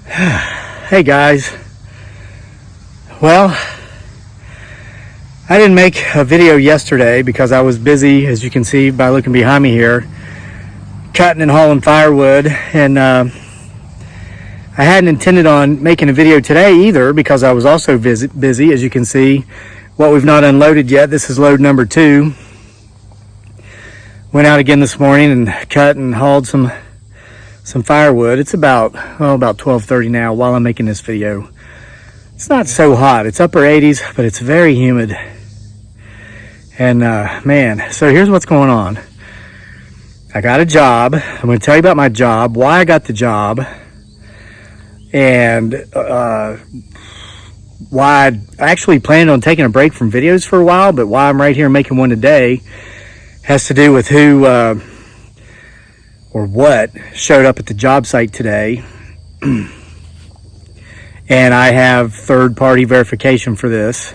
Hey guys, well, I didn't make a video yesterday because I was busy, as you can see by looking behind me here, cutting and hauling firewood, and I hadn't intended on making a video today either because I was also busy, as you can see. What we've not unloaded yet, this is load number 2. Went out again this morning and cut and hauled some firewood. It's about 12:30 now while I'm making this video. It's not so hot. It's upper 80s, but it's very humid. And man, so here's what's going on. I got a job. I'm going to tell you about my job, why I got the job, and why I actually planned on taking a break from videos for a while, but why I'm right here making one today has to do with who or what showed up at the job site today. And I have third-party verification for this.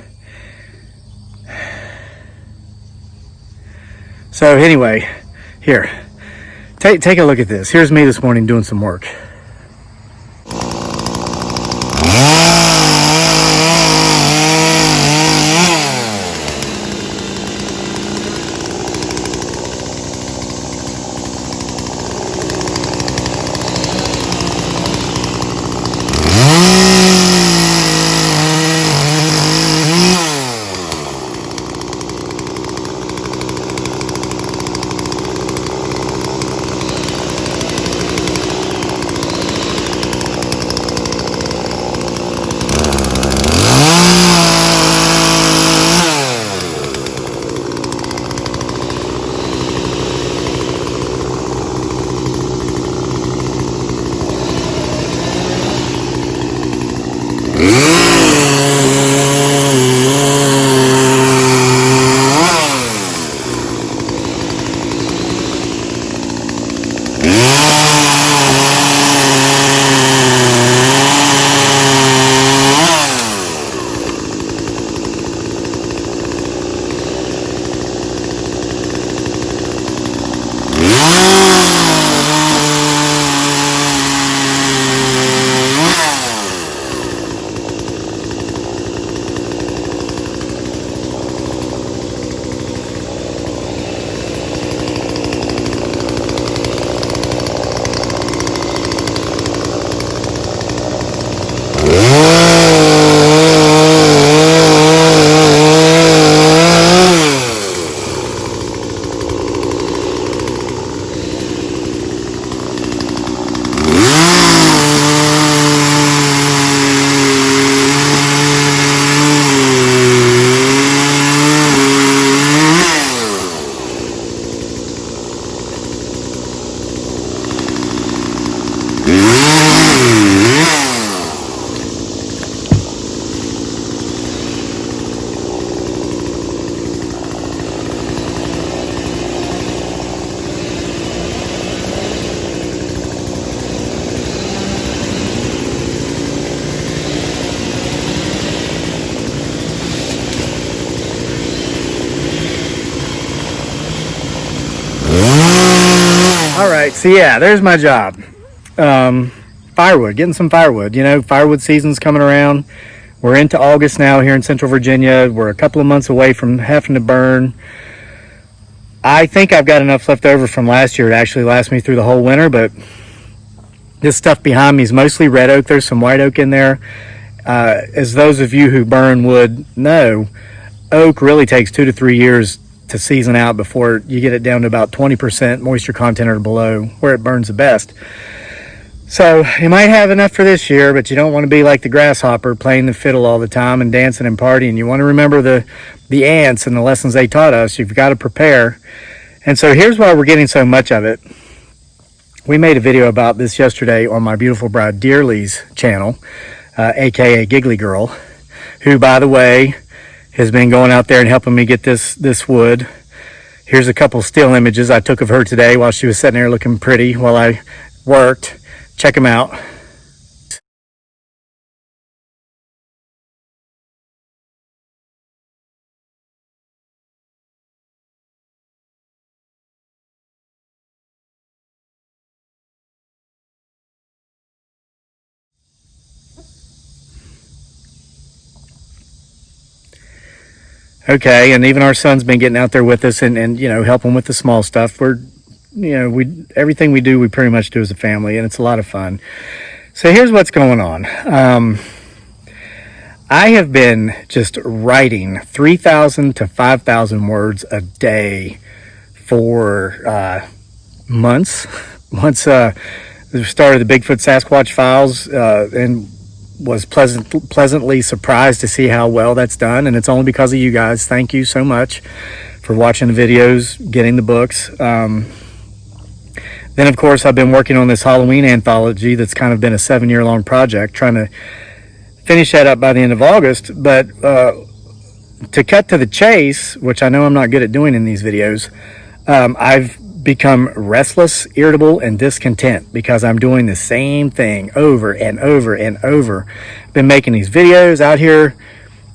So anyway, here, take a look at this. Here's me this morning doing some work. All right, so yeah, there's my job. Firewood, getting some firewood. You know, firewood season's coming around. We're into August now here in Central Virginia. We're a couple of months away from having to burn. I think I've got enough left over from last year to actually last me through the whole winter, but this stuff behind me is mostly red oak. There's some white oak in there. As those of you who burn wood know, oak really takes 2 to 3 years to season out before you get it down to about 20% moisture content or below, where it burns the best. So you might have enough for this year, but you don't want to be like the grasshopper playing the fiddle all the time and dancing and partying. You want to remember the ants and the lessons they taught us. You've got to prepare. And so here's why we're getting so much of it. We made a video about this yesterday on my beautiful bride Dearly's channel, aka Giggly Girl, who, by the way, has been going out there and helping me get this wood. Here's a couple still images I took of her today while she was sitting there looking pretty while I worked. Check them out. Okay, and even our son's been getting out there with us and helping with the small stuff. We everything we do, we pretty much do as a family, and it's a lot of fun. So here's what's going on. I have been just writing 3,000 to 5,000 words a day for months. Once we started the Bigfoot Sasquatch Files, and was pleasantly surprised to see how well that's done, and it's only because of you guys. Thank you so much for watching the videos, getting the books. Then of course I've been working on this Halloween anthology that's kind of been a 7-year long project, trying to finish that up by the end of August. But to cut to the chase, which I know I'm not good at doing in these videos, I've become restless, irritable, and discontent because I'm doing the same thing over and over and over. Been making these videos out here.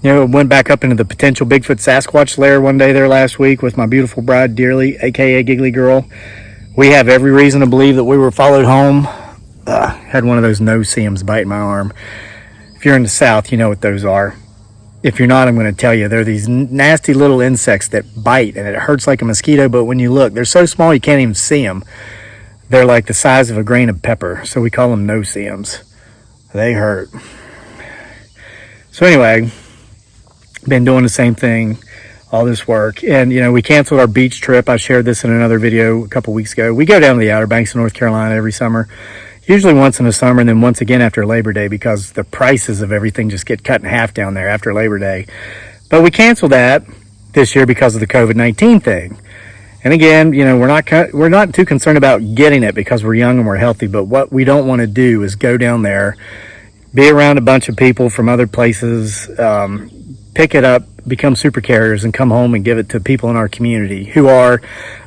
Went back up into the potential Bigfoot Sasquatch lair one day there last week with my beautiful bride, Dearly, aka Giggly Girl. We have every reason to believe that we were followed home. Had one of those no-see-ums bite my arm. If you're in the South, you know what those are. If you're not, I'm going to tell you. They're these nasty little insects that bite, and it hurts like a mosquito, but when you look, they're so small you can't even see them. They're like the size of a grain of pepper, so we call them no-see-ums. They hurt. So anyway, been doing the same thing, all this work, and we canceled our beach trip. I shared this in another video a couple weeks ago. We go down to the Outer Banks of North Carolina every summer. Usually once in the summer and then once again after Labor Day, because the prices of everything just get cut in half down there after Labor Day. But we canceled that this year because of the COVID-19 thing. And again, we're not too concerned about getting it because we're young and we're healthy. But what we don't want to do is go down there, be around a bunch of people from other places, pick it up, become super carriers, and come home and give it to people in our community who are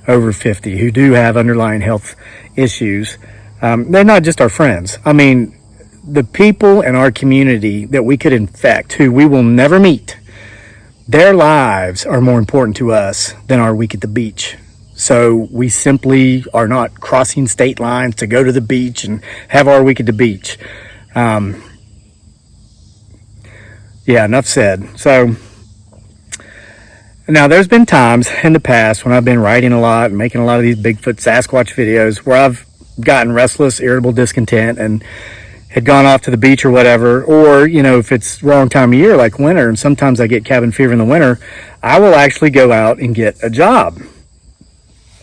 over 50, who do have underlying health issues. They're not just our friends. I mean, the people in our community that we could infect, who we will never meet, their lives are more important to us than our week at the beach. So we simply are not crossing state lines to go to the beach and have our week at the beach. Yeah, enough said. So now there's been times in the past when I've been writing a lot and making a lot of these Bigfoot Sasquatch videos where I've gotten restless, irritable, discontent, and had gone off to the beach or whatever. Or, if it's wrong time of year, like winter, and sometimes I get cabin fever in the winter, I will actually go out and get a job.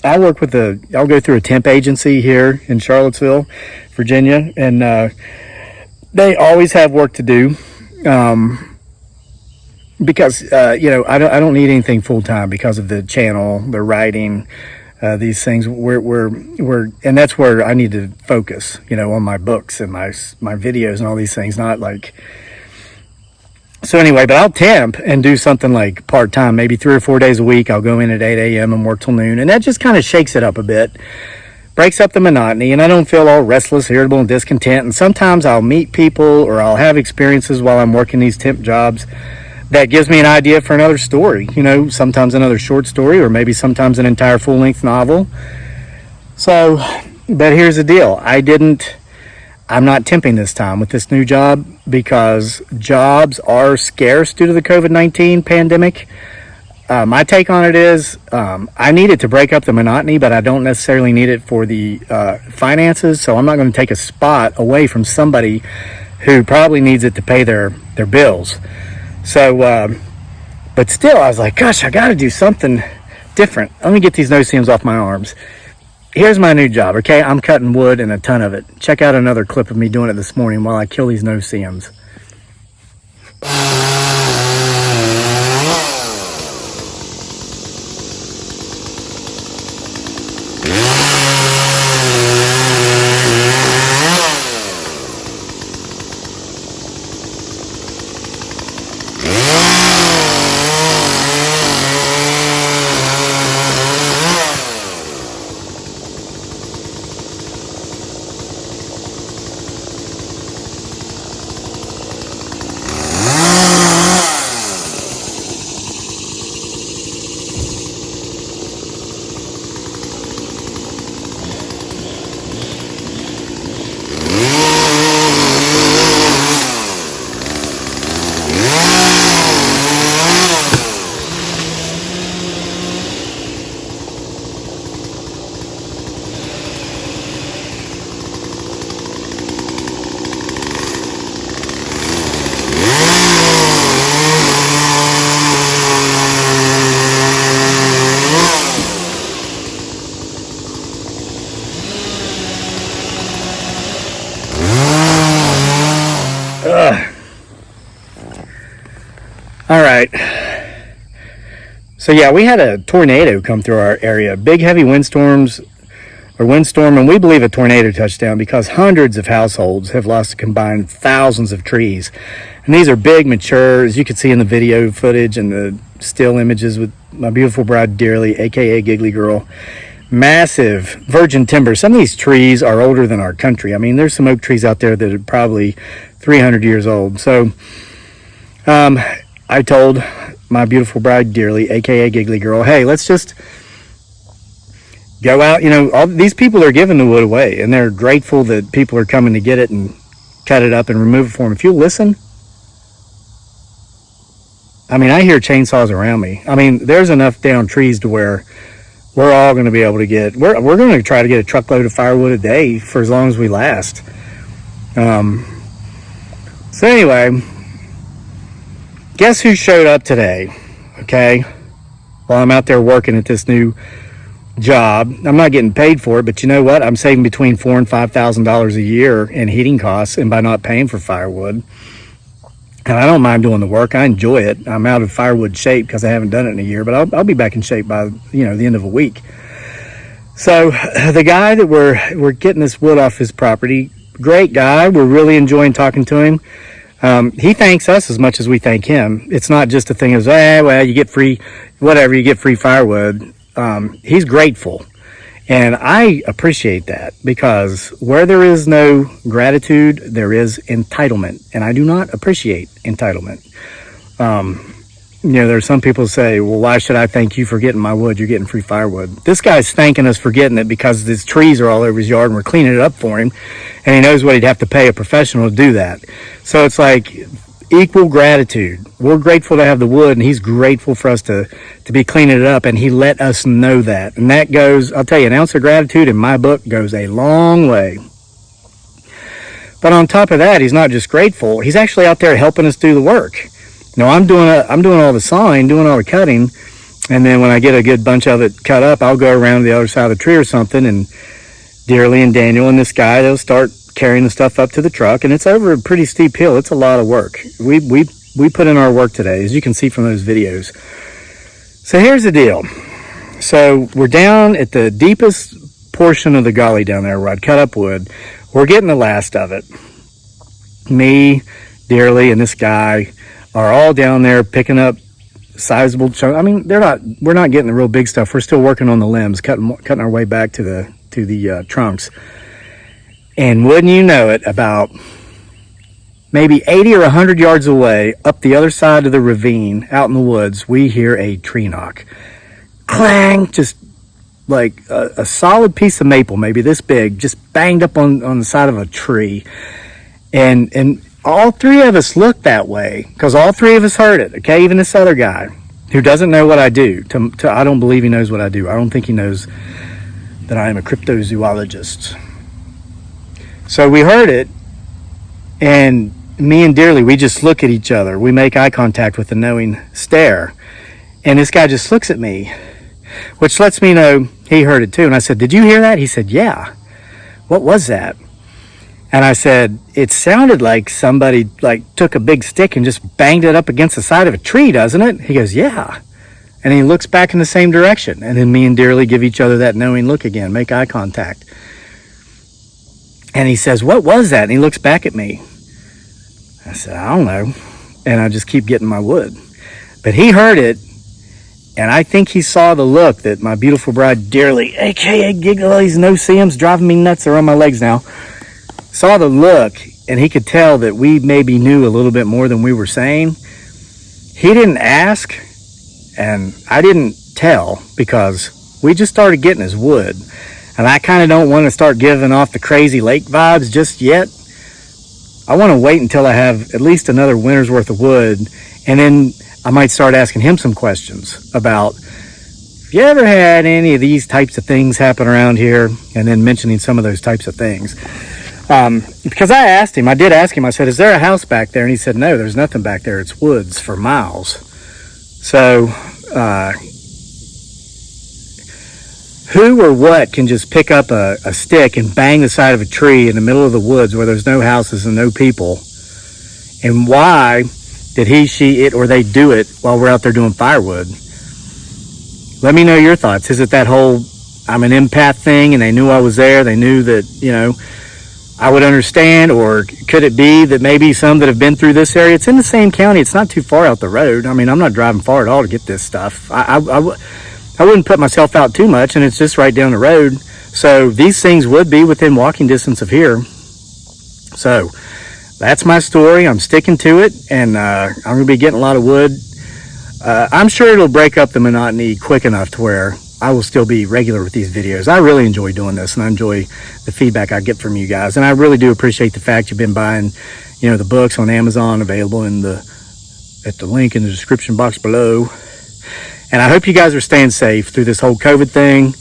I'll go through a temp agency here in Charlottesville, Virginia, and they always have work to do. Because, I don't need anything full time because of the channel, the writing, these things. And that's where I need to focus, on my books and my videos and all these things. Not like, so anyway, but I'll temp and do something like part time, maybe 3 or 4 days a week. I'll go in at 8 a.m. and work till noon, and that just kind of shakes it up a bit, breaks up the monotony, and I don't feel all restless, irritable, and discontent. And sometimes I'll meet people or I'll have experiences while I'm working these temp jobs that gives me an idea for another story, sometimes another short story, or maybe sometimes an entire full-length novel. So, but here's the deal. I'm not temping this time with this new job because jobs are scarce due to the COVID-19 pandemic. My take on it is I need it to break up the monotony, but I don't necessarily need it for the finances. So I'm not going to take a spot away from somebody who probably needs it to pay their bills. So, but still, I was like, gosh, I got to do something different. Let me get these no-see-ums off my arms. Here's my new job, okay? I'm cutting wood and a ton of it. Check out another clip of me doing it this morning while I kill these no-see-ums. All right. So yeah, we had a tornado come through our area. Big heavy windstorms or windstorm, and we believe a tornado touchdown because hundreds of households have lost a combined thousands of trees. And these are big, mature, as you can see in the video footage and the still images with my beautiful bride dearly, aka Giggly Girl. Massive virgin timber. Some of these trees are older than our country. I mean, there's some oak trees out there that are probably 300 years old. So I told my beautiful bride dearly, aka Giggly Girl, hey, let's just go out. You know, all these people are giving the wood away, and they're grateful that people are coming to get it and cut it up and remove it for them. If you listen, I mean, I hear chainsaws around me. I mean, there's enough down trees to where we're all going to be able to get, we're going to try to get a truckload of firewood a day for as long as we last. So anyway, guess who showed up today? Okay. While I'm out there working at this new job, I'm not getting paid for it, but you know what? I'm saving between $4,000 and $5,000 a year in heating costs, and by not paying for firewood. And I don't mind doing the work. I enjoy it. I'm out of firewood shape because I haven't done it in a year, but I'll be back in shape by the end of a week. So the guy that we're getting this wood off his property, great guy. We're really enjoying talking to him. He thanks us as much as we thank him. It's not just a thing of, well, you get free, whatever, you get free firewood. He's grateful. And I appreciate that, because where there is no gratitude, there is entitlement. And I do not appreciate entitlement. There's some people say, well, why should I thank you for getting my wood? You're getting free firewood. This guy's thanking us for getting it because his trees are all over his yard and we're cleaning it up for him. And he knows what he'd have to pay a professional to do that. So it's like equal gratitude. We're grateful to have the wood, and he's grateful for us to be cleaning it up, and he let us know that. And that goes, I'll tell you, an ounce of gratitude in my book goes a long way. But on top of that, he's not just grateful, he's actually out there helping us do the work. I'm doing all the sawing, doing all the cutting, and then when I get a good bunch of it cut up, I'll go around to the other side of the tree or something, and Dearly and Daniel and this guy, they'll start carrying the stuff up to the truck, and it's over a pretty steep hill. It's a lot of work. We put in our work today, as you can see from those videos. So here's the deal. So we're down at the deepest portion of the gully down there where I'd cut up wood. We're getting the last of it. Me, Dearly, and this guy are all down there picking up sizable chunks. I mean, we're not getting the real big stuff. We're still working on the limbs, cutting our way back to the trunks. And wouldn't you know it, about maybe 80 or 100 yards away, up the other side of the ravine, out in the woods, we hear a tree knock. Clang! Just like a solid piece of maple, maybe this big, just banged up on the side of a tree. And all three of us looked that way, because all three of us heard it, okay? Even this other guy, who doesn't know what I do. I don't believe he knows what I do. I don't think he knows that I am a cryptozoologist. So we heard it, and me and Dearly, we just look at each other. We make eye contact with a knowing stare. And this guy just looks at me, which lets me know he heard it too. And I said, did you hear that? He said, yeah. What was that? And I said, it sounded like somebody took a big stick and just banged it up against the side of a tree, doesn't it? He goes, yeah. And he looks back in the same direction. And then me and Dearly give each other that knowing look again, make eye contact. And he says, what was that? And he looks back at me. I said, I don't know. And I just keep getting my wood. But he heard it, and I think he saw the look that my beautiful bride Dearly, aka Giggle, these no-see-ums driving me nuts, they're on my legs now, saw the look, and he could tell that we maybe knew a little bit more than we were saying. He didn't ask, and I didn't tell, because we just started getting his wood. And I kind of don't want to start giving off the crazy lake vibes just yet. I want to wait until I have at least another winter's worth of wood, and then I might start asking him some questions about, if you ever had any of these types of things happen around here, and then mentioning some of those types of things. Because I did ask him, I said, is there a house back there? And he said, no, there's nothing back there. It's woods for miles. So, who or what can just pick up a stick and bang the side of a tree in the middle of the woods where there's no houses and no people? And why did he, she, it, or they do it while we're out there doing firewood? Let me know your thoughts. Is it that whole I'm an empath thing and they knew I was there, they knew that, you know, I would understand? Or could it be that maybe some that have been through this area, it's in the same county, it's not too far out the road. I mean, I'm not driving far at all to get this stuff. I wouldn't put myself out too much, and it's just right down the road. So these things would be within walking distance of here. So that's my story. I'm sticking to it, and I'm going to be getting a lot of wood. I'm sure it'll break up the monotony quick enough to where I will still be regular with these videos. I really enjoy doing this, and I enjoy the feedback I get from you guys. And I really do appreciate the fact you've been buying, you know, the books on Amazon, available at the link in the description box below. And I hope you guys are staying safe through this whole COVID thing.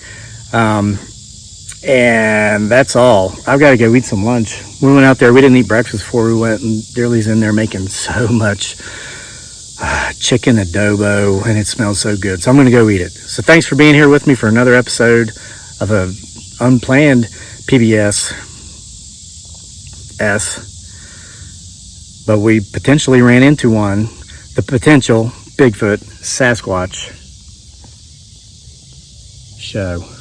And that's all. I've got to go eat some lunch. We went out there. We didn't eat breakfast before we went, and Dearly's in there making so much chicken adobo, and it smells so good. So I'm going to go eat it. So thanks for being here with me for another episode of a unplanned PBS. But we potentially ran into one, the potential Bigfoot Sasquatch show.